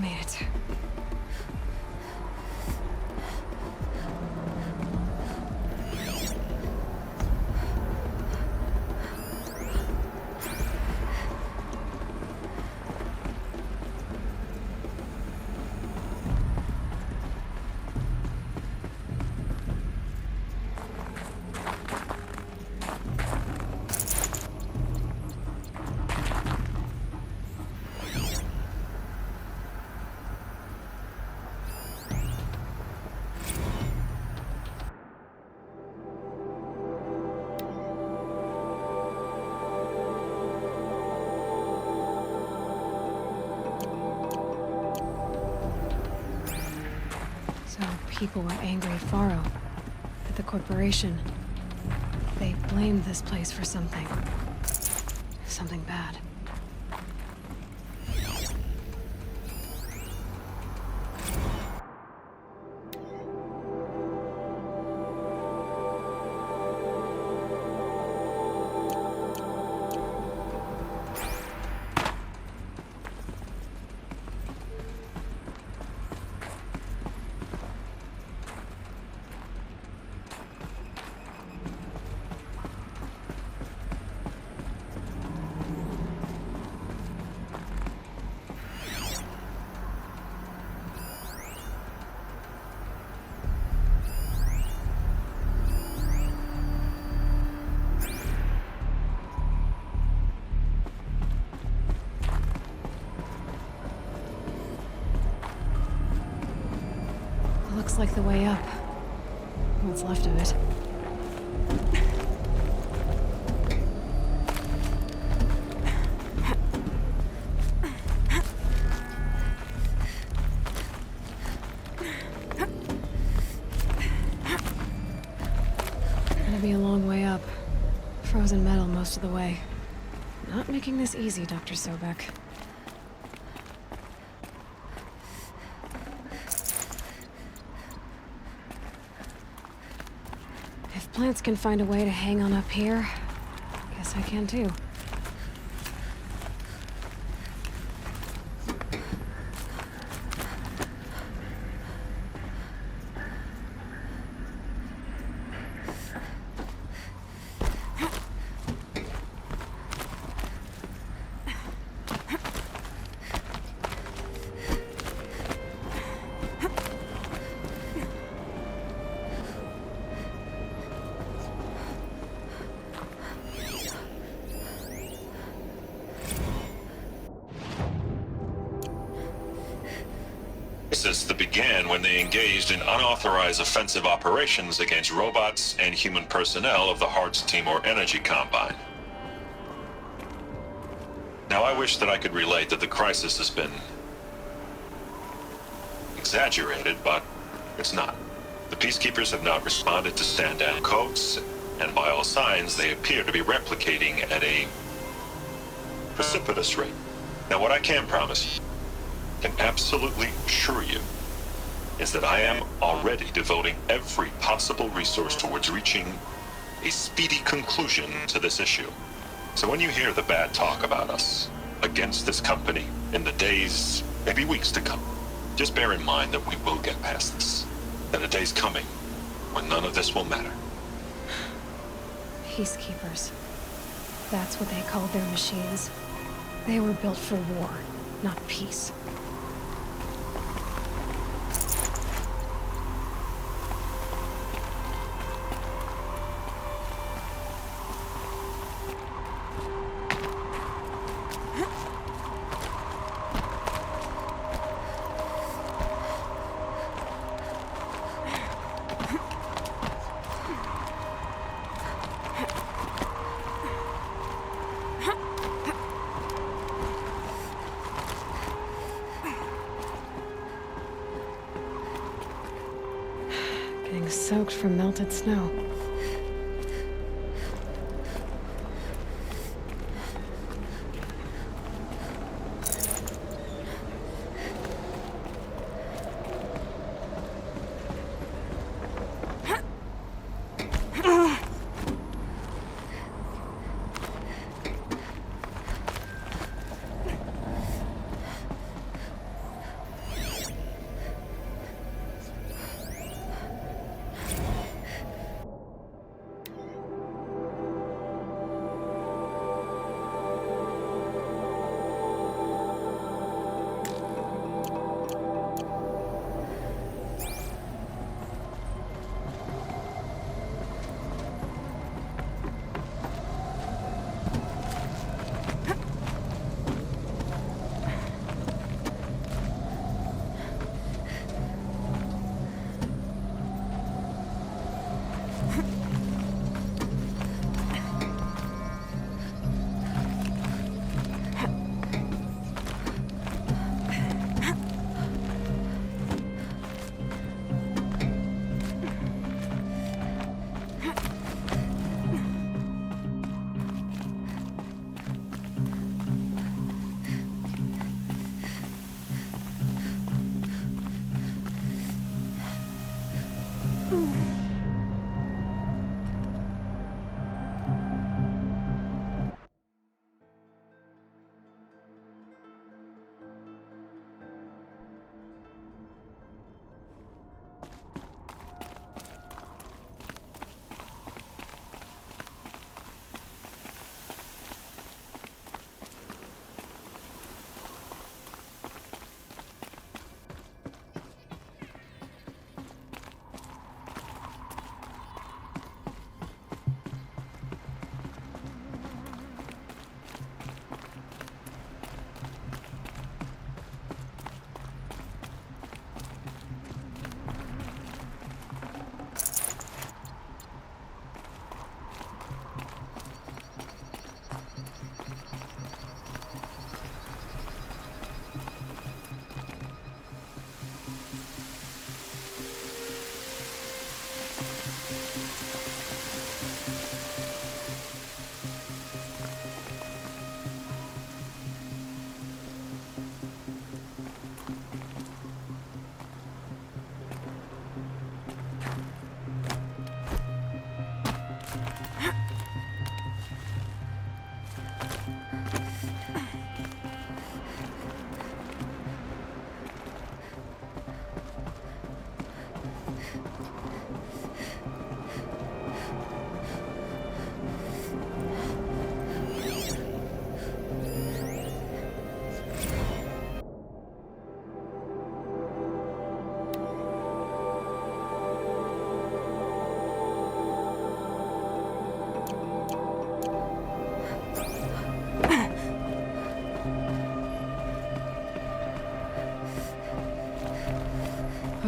Made it. So people were angry at Faro, at the corporation. They blamed this place for something. Something bad. Looks like the way up. What's left of it. Gonna be a long way up. Frozen metal most of the way. Not making this easy, Dr. Sobek. If plants can find a way to hang on up here, guess I can too. That began when they engaged in unauthorized offensive operations against robots and human personnel of the Hearts Timor Energy Combine. Now, I wish that I could relate that the crisis has been exaggerated, but it's not. The Peacekeepers have not responded to stand-down codes, and by all signs, they appear to be replicating at a precipitous rate. Now, what I can promise you, can absolutely assure you, is that I am already devoting every possible resource towards reaching a speedy conclusion to this issue. So when you hear the bad talk about us against this company in the days, maybe weeks to come, just bear in mind that we will get past this. That a day's coming when none of this will matter. Peacekeepers. That's what they called their machines. They were built for war, not peace. Getting soaked from melted snow.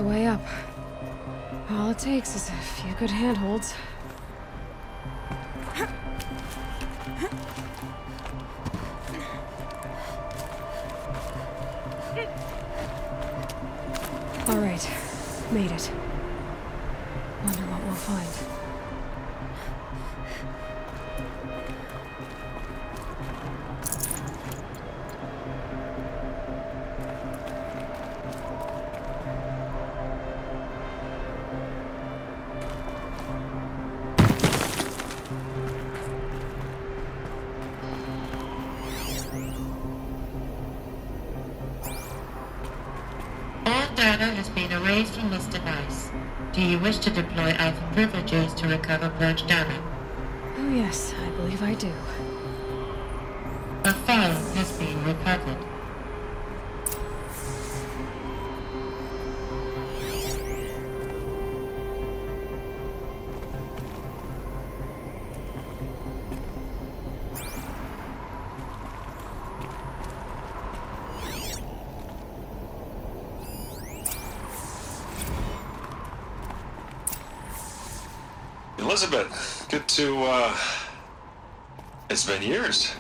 the way up. All it takes is a few good handholds. All right, made it. Wonder what we'll find. All data has been erased from this device. Do you wish to deploy Alpha privileges to recover purged data? Oh yes, I believe I do. A file has been recovered. Elizabeth, good to, it's been years.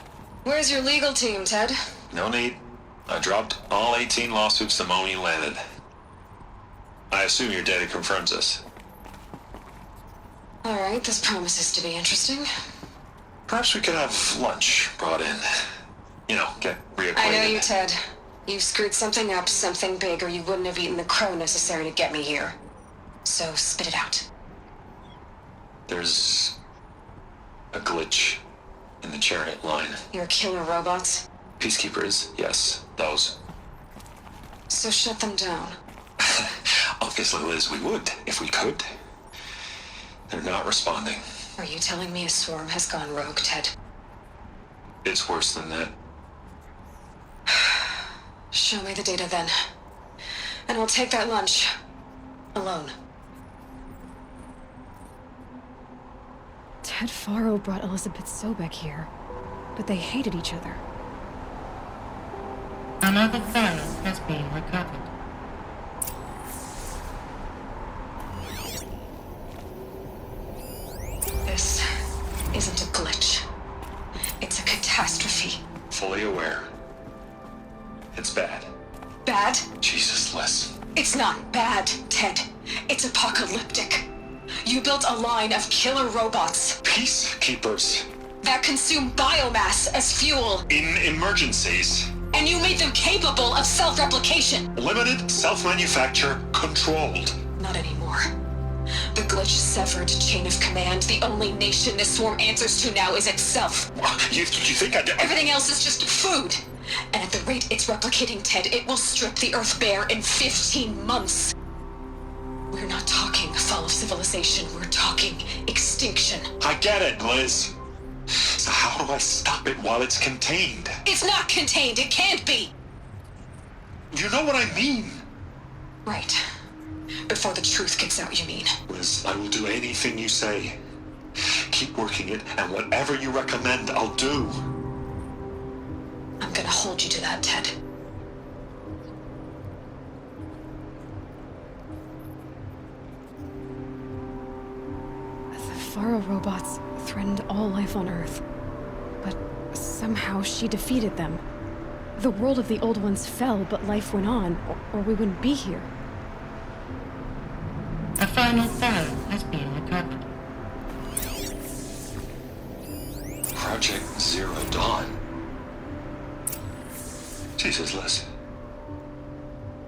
Where's your legal team, Ted? No need. I dropped all 18 lawsuits the moment you landed. I assume your data confirms this. All right, this promises to be interesting. Perhaps we could have lunch brought in. You know, get reacquainted. I know you, Ted. You screwed something up, something big, or you wouldn't have eaten the crow necessary to get me here. So spit it out. There's a glitch in the chariot line. Your killer robots? Peacekeepers, yes, those. So shut them down. Obviously, Liz, we would, if we could. They're not responding. Are you telling me a swarm has gone rogue, Ted? It's worse than that. Show me the data then. And I'll take that lunch. Alone. Ted Faro brought Elizabeth Sobek here, but they hated each other. Another file has been recovered. This isn't a glitch. It's a catastrophe. Fully aware. It's bad. Bad? Jesus, Liz. It's not bad, Ted. It's apocalyptic. You built a line of killer robots Peacekeepers. that consume biomass as fuel, In emergencies. and you made them capable of self-replication. Limited, self-manufacture, controlled. Not anymore. The glitch severed chain of command. The only nation this swarm answers to now is itself. You think I did? Everything else is just food. And at the rate it's replicating, Ted, it will strip the Earth bare in 15 months. We're not talking fall of civilization. We're talking extinction. I get it, Liz. So how do I stop it while it's contained? It's not contained. It can't be. You know what I mean? Right. Before the truth gets out, you mean? Liz, I will do anything you say. Keep working it, and whatever you recommend, I'll do. I'm gonna hold you to that, Ted. The Faro robots threatened all life on Earth. But somehow she defeated them. The world of the old ones fell, but life went on, or we wouldn't be here. A final file has been recovered. Project Zero Dawn. Jesus, Liz.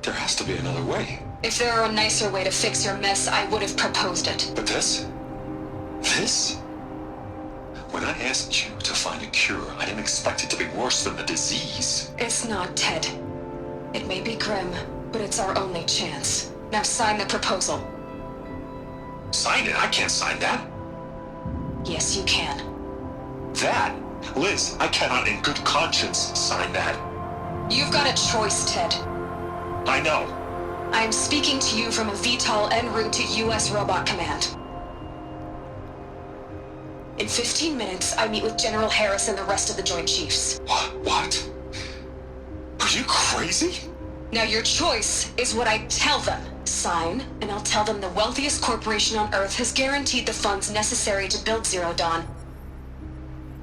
There has to be another way. If there were a nicer way to fix your mess, I would have proposed it. But this? This? When I asked you to find a cure, I didn't expect it to be worse than the disease. It's not, Ted. It may be grim, but it's our only chance. Now sign the proposal. Sign it? I can't sign that. Yes, you can. That? Liz, I cannot in good conscience sign that. You've got a choice, Ted. I know. I am speaking to you from a VTOL en route to U.S. Robot Command. In 15 minutes, I meet with General Harris and the rest of the Joint Chiefs. What? Are you crazy? Now your choice is what I tell them. Sign, and I'll tell them the wealthiest corporation on Earth has guaranteed the funds necessary to build Zero Dawn.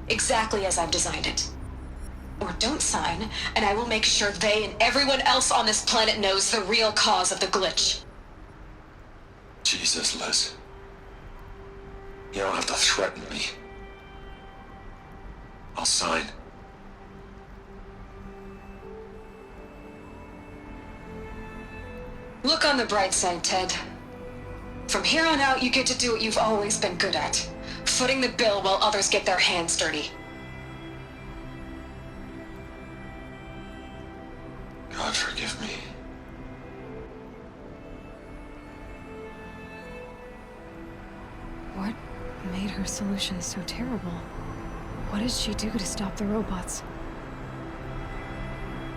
Exactly as I've designed it. Or don't sign, and I will make sure they and everyone else on this planet knows the real cause of the glitch. Jesus, Liz. You don't have to threaten me. I'll sign. Look on the bright side, Ted. From here on out, you get to do what you've always been good at. Footing the bill while others get their hands dirty. God forgive me. What made her solution so terrible? What did she do to stop the robots?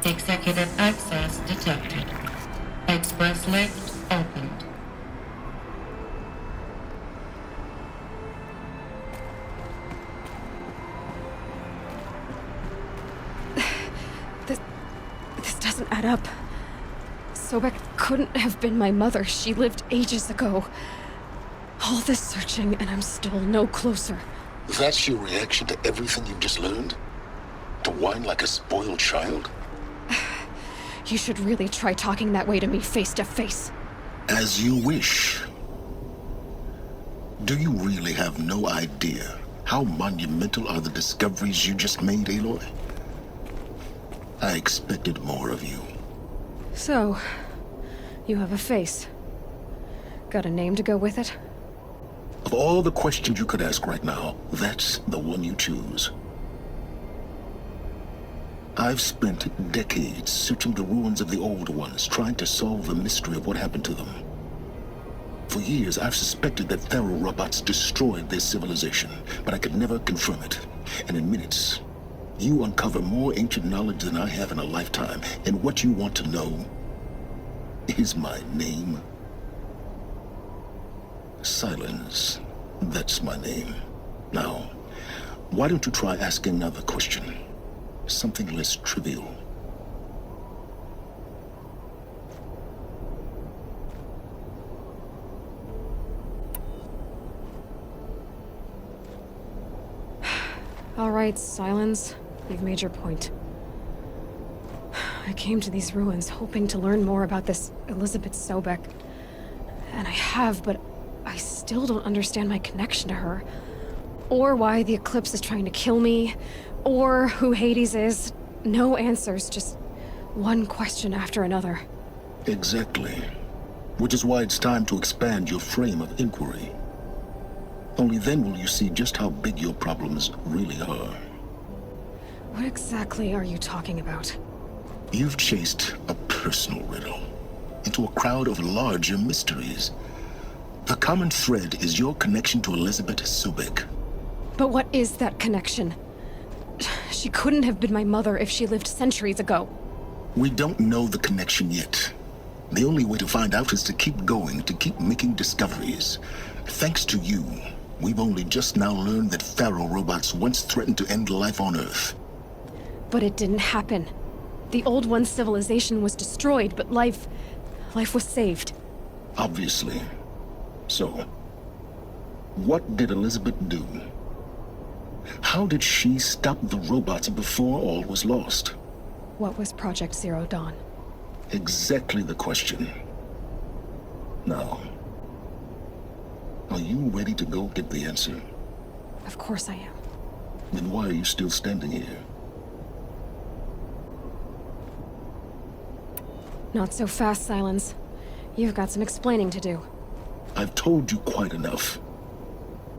Executive access detected. Express lift opened. This doesn't add up. Sobek couldn't have been my mother. She lived ages ago. All this searching, and I'm still no closer. That's your reaction to everything you've just learned? To whine like a spoiled child? You should really try talking that way to me face to face. As you wish. Do you really have no idea how monumental are the discoveries you just made, Aloy? I expected more of you. So, you have a face. Got a name to go with it? Of all the questions you could ask right now, that's the one you choose. I've spent decades searching the ruins of the old ones, trying to solve the mystery of what happened to them. For years, I've suspected that Thero robots destroyed their civilization, but I could never confirm it. And in minutes, you uncover more ancient knowledge than I have in a lifetime, and what you want to know is my name. Silence. That's my name. Now, why don't you try asking another question? Something less trivial. All right, Silence. You've made your point. I came to these ruins hoping to learn more about this Elizabeth Sobek. And I have, but I still don't understand my connection to her. Or why the Eclipse is trying to kill me. Or who Hades is. No answers, just one question after another. Exactly. Which is why it's time to expand your frame of inquiry. Only then will you see just how big your problems really are. What exactly are you talking about? You've chased a personal riddle into a crowd of larger mysteries. The common thread is your connection to Elizabeth Sobek. But what is that connection? She couldn't have been my mother if she lived centuries ago. We don't know the connection yet. The only way to find out is to keep going, to keep making discoveries. Thanks to you, we've only just now learned that Thero robots once threatened to end life on Earth. But it didn't happen. The Old One's civilization was destroyed, but life was saved. Obviously. So, what did Elizabeth do? How did she stop the robots before all was lost? What was Project Zero Dawn? Exactly the question. Now, are you ready to go get the answer? Of course I am. Then why are you still standing here? Not so fast, Silence. You've got some explaining to do. I've told you quite enough.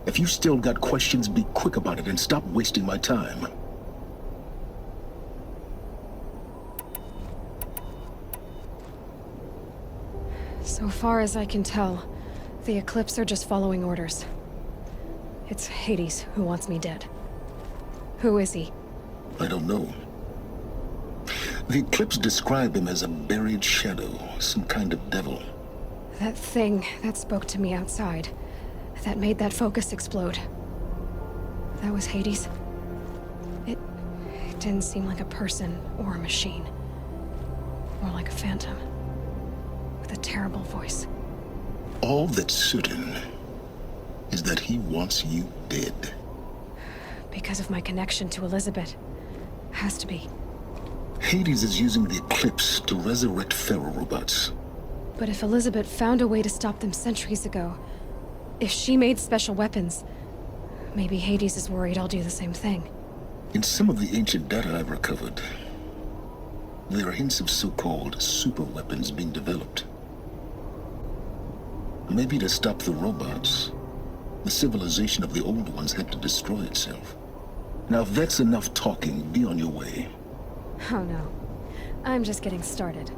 If you still got questions, be quick about it and stop wasting my time. So far as I can tell, the Eclipse are just following orders. It's Hades who wants me dead. Who is he? I don't know. The Eclipse describe him as a buried shadow, some kind of devil. That thing that spoke to me outside. That made that focus explode. That was Hades. It didn't seem like a person or a machine. More like a phantom. With The terrible voice. All that's certain is that he wants you dead. Because of my connection to Elizabeth. Has to be. Hades is using the Eclipse to resurrect ferrorobots. But if Elizabeth found a way to stop them centuries ago, if she made special weapons, maybe Hades is worried I'll do the same thing. In some of the ancient data I've recovered, there are hints of so-called super weapons being developed. Maybe to stop the robots, the civilization of the old ones had to destroy itself. Now, if that's enough talking, be on your way. Oh no. I'm just getting started.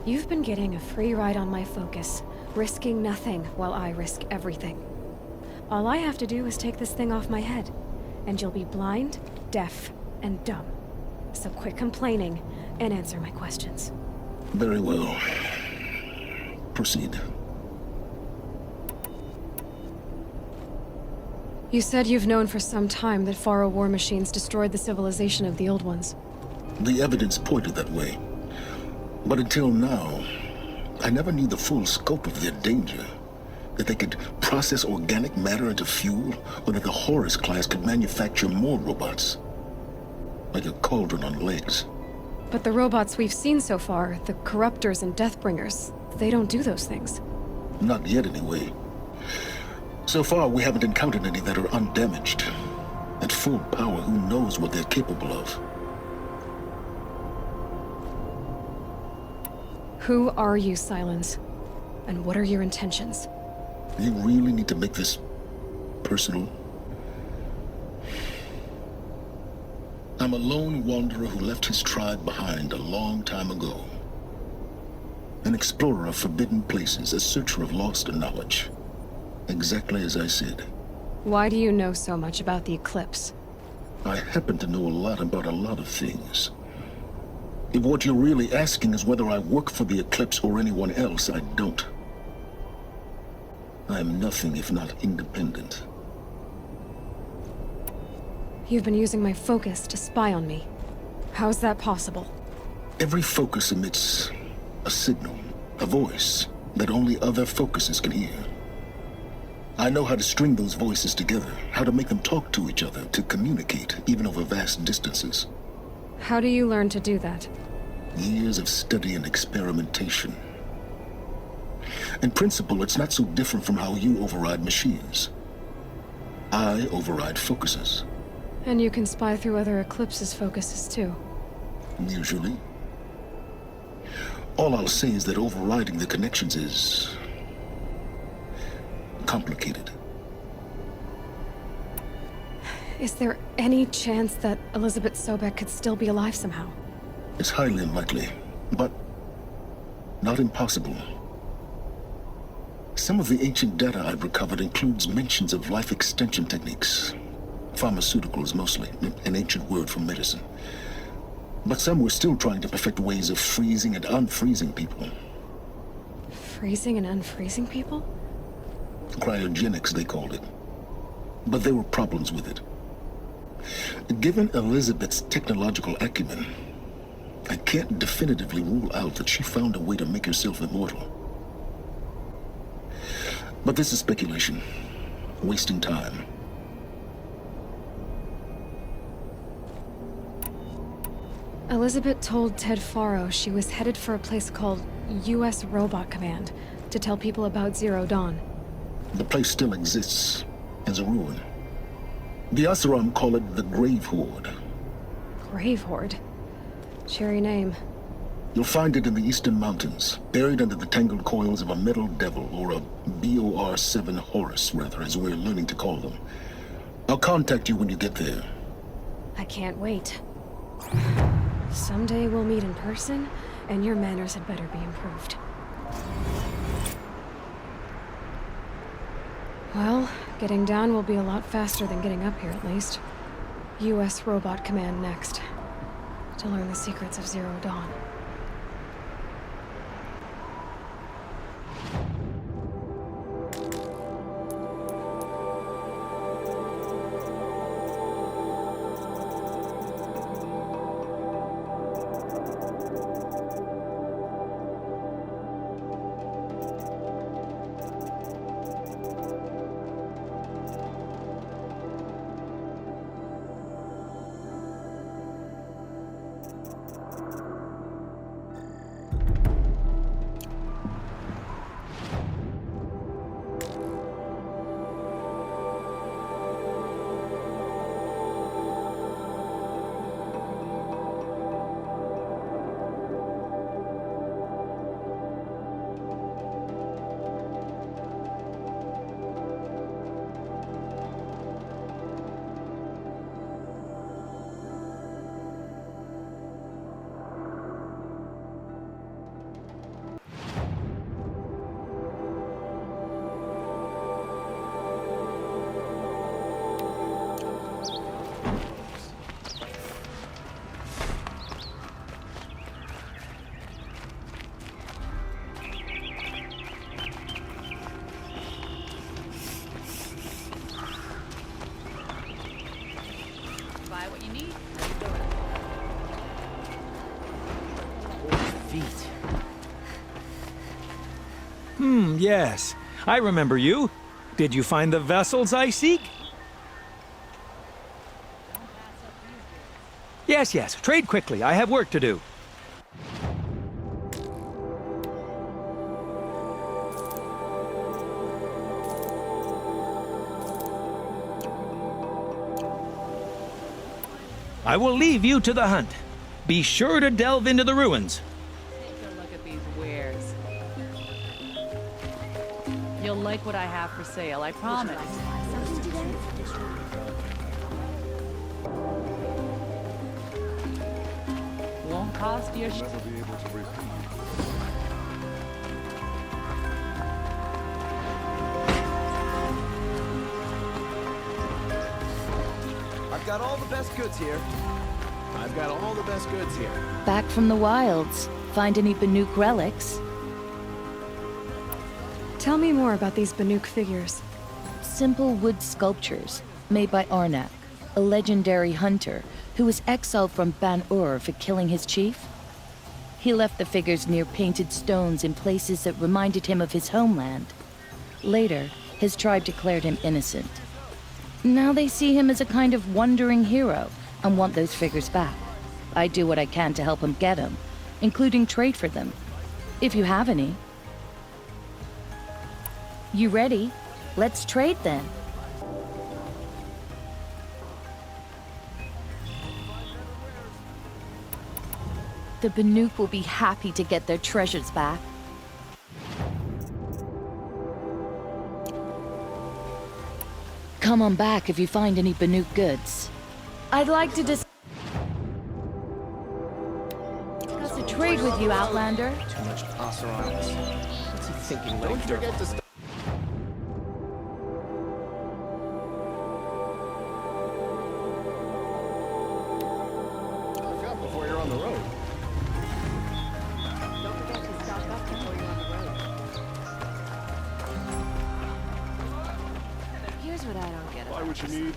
You've been getting a free ride on my focus, risking nothing while I risk everything. All I have to do is take this thing off my head, and you'll be blind, deaf, and dumb. So quit complaining and answer my questions. Very well. Proceed. You said you've known for some time that Faro war machines destroyed the civilization of the old ones. The evidence pointed that way. But until now, I never knew the full scope of their danger. That they could process organic matter into fuel, or that the Horus class could manufacture more robots. Like a cauldron on legs. But the robots we've seen so far, the Corruptors and Deathbringers, they don't do those things. Not yet, anyway. So far, we haven't encountered any that are undamaged. At full power, who knows what they're capable of? Who are you, Silence? And what are your intentions? You really need to make this personal? I'm a lone wanderer who left his tribe behind a long time ago. An explorer of forbidden places, a searcher of lost knowledge. Exactly as I said. Why do you know so much about the Eclipse? I happen to know a lot about a lot of things. If what you're really asking is whether I work for the Eclipse or anyone else, I don't. I am nothing if not independent. You've been using my focus to spy on me. How's that possible? Every focus emits a signal, a voice, that only other focuses can hear. I know how to string those voices together, how to make them talk to each other, to communicate, even over vast distances. How do you learn to do that? Years of study and experimentation. In principle, it's not so different from how you override machines. I override focuses. And you can spy through other Eclipse's focuses too. Usually. All I'll say is that overriding the connections is complicated. Is there any chance that Elizabeth Sobek could still be alive somehow? It's highly unlikely, but not impossible. Some of the ancient data I've recovered includes mentions of life extension techniques. Pharmaceuticals, mostly, an ancient word for medicine. But some were still trying to perfect ways of freezing and unfreezing people. Freezing and unfreezing people? Cryogenics, they called it. But there were problems with it. Given Elizabeth's technological acumen, I can't definitively rule out that she found a way to make herself immortal. But this is speculation. Wasting time. Elizabeth told Ted Faro she was headed for a place called U.S. Robot Command to tell people about Zero Dawn. The place still exists as a ruin. The Asuram call it the Grave Horde. Grave Horde? Cheery name. You'll find it in the Eastern Mountains, buried under the tangled coils of a metal devil, or a BOR-7 Horus, rather, as we're learning to call them. I'll contact you when you get there. I can't wait. Someday we'll meet in person, and your manners had better be improved. Well, getting down will be a lot faster than getting up here, at least. U.S. Robot Command next. To learn the secrets of Zero Dawn. Yes. I remember you. Did you find the vessels I seek? Yes, yes. Trade quickly. I have work to do. I will leave you to the hunt. Be sure to delve into the ruins. Take a look at these wares. You'll like what I have for sale, I promise. Won't cost you a I've got all the best goods here. Back from the wilds. Find any Banuk relics? Tell me more about these Banuk figures. Simple wood sculptures made by Arnak, a legendary hunter who was exiled from Ban-Ur for killing his chief. He left the figures near painted stones in places that reminded him of his homeland. Later, his tribe declared him innocent. Now they see him as a kind of wandering hero and want those figures back. I do what I can to help him get them, including trade for them, if you have any. You ready? Let's trade then. The Banuk will be happy to get their treasures back. Come on back if you find any Banuk goods. I'd like to discuss a trade with you, Outlander. Too much toss around. What's he thinking? Don't forget to stop. Before you're on the road. Don't forget to stock up before you're on the road. Here's what I don't get about this.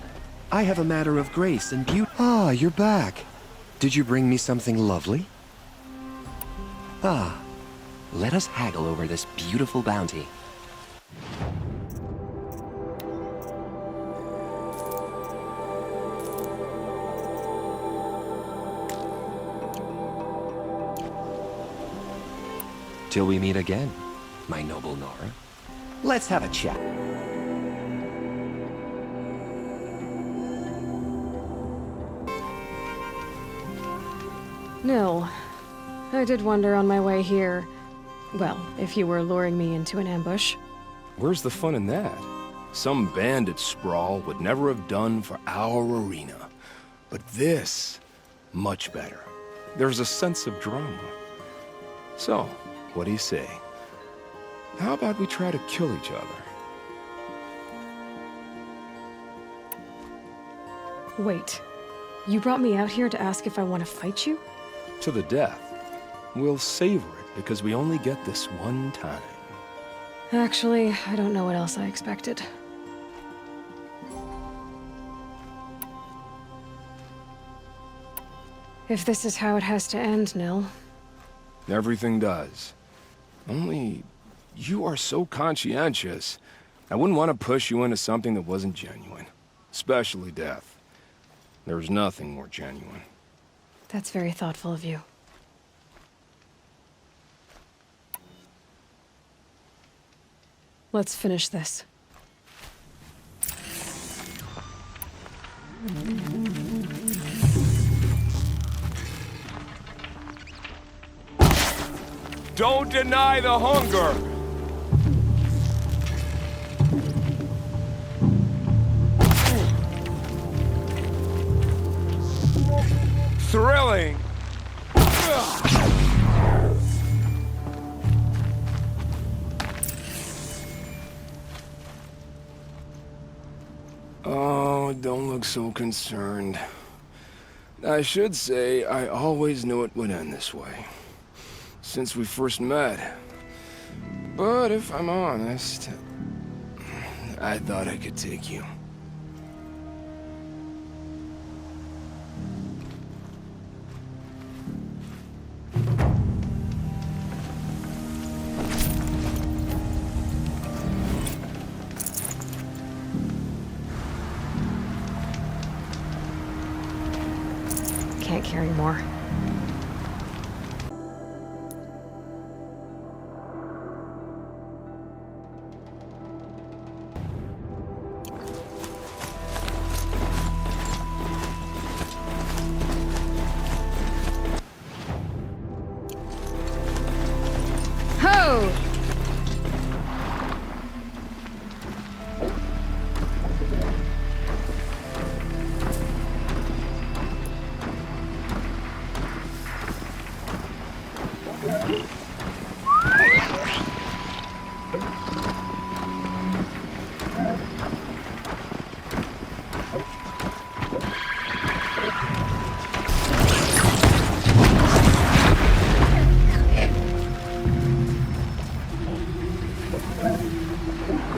I have a matter of grace and beauty. Ah, you're back. Did you bring me something lovely? Ah, let us haggle over this beautiful bounty. Till we meet again, my noble Nora. Let's have a chat. Nil, I did wonder on my way here. Well, if you were luring me into an ambush. Where's the fun in that? Some bandit sprawl would never have done for our arena. But this, much better. There's a sense of drama. So, what do you say? How about we try to kill each other? Wait, you brought me out here to ask if I want to fight you? To the death. We'll savor it because we only get this one time. Actually, I don't know what else I expected. If this is how it has to end, Nil. Everything does. Only, you are so conscientious. I wouldn't want to push you into something that wasn't genuine. Especially death. There's nothing more genuine. That's very thoughtful of you. Let's finish this. Don't deny the hunger! Thrilling! Oh, don't look so concerned. I should say, I always knew it would end this way. Since we first met. But if I'm honest, I thought I could take you. Ho!